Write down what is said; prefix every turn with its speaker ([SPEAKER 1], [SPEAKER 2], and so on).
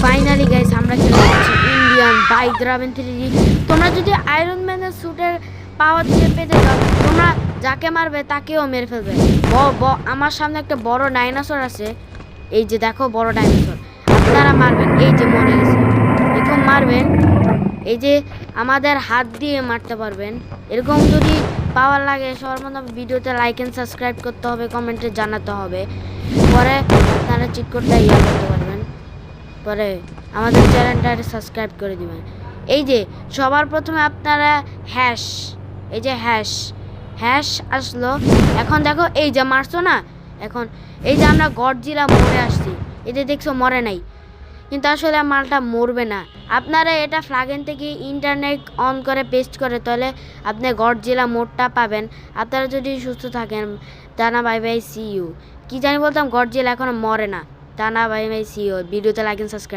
[SPEAKER 1] Finally guys আমরা চলে যাচ্ছি ইন্ডিয়ান বাইক ড্রাইভিং 3D। তোমরা যদি আয়রন ম্যানের স্যুটের পাওয়ার দিয়ে পেতে যাও, তোমরা যাকে মারবে তাকেও মেরে ফেলবে। আমার সামনে একটা বড় ডাইনোসর আছে, এই যে দেখো বড় ডাইনোসর। আপনারা মারবেন, এই যে মরে গেছে, এরকম মারবেন। এই যে আমাদের হাত দিয়ে মারতে পারবেন। এরকম যদি পাওয়ার লাগে সবার মধ্যে ভিডিওতে লাইক এন্ড সাবস্ক্রাইব করতে হবে, কমেন্টে জানাতে হবে। পরে আপনারা চিট কোডটা করতে পারবেন। পরে আমাদের চ্যানেলটা সাবস্ক্রাইব করে দিবেন। এই যে সবার প্রথমে আপনারা এই যে হ্যাশ আসলো। এখন দেখো এই যে মারছো না, এখন এই যে আমরা গডজিলা মরে আসছি, এই যে দেখছো মরে নাই, কিন্তু আসলে মালটা মরবে না। আপনারা এটা ফ্লাগেন থেকে ইন্টারনেট অন করে পেস্ট করে তাহলে আপনি গডজিলা মোডটা পাবেন। আপনারা যদি সুস্থ থাকেন, টানা বাই বাই সি ইউ। কি জানি বলতাম, গডজিলা এখনো মরে না। টানা বাই বাই সি ইউ। ভিডিওতে লাইক এন্ড সাবস্ক্রাইব।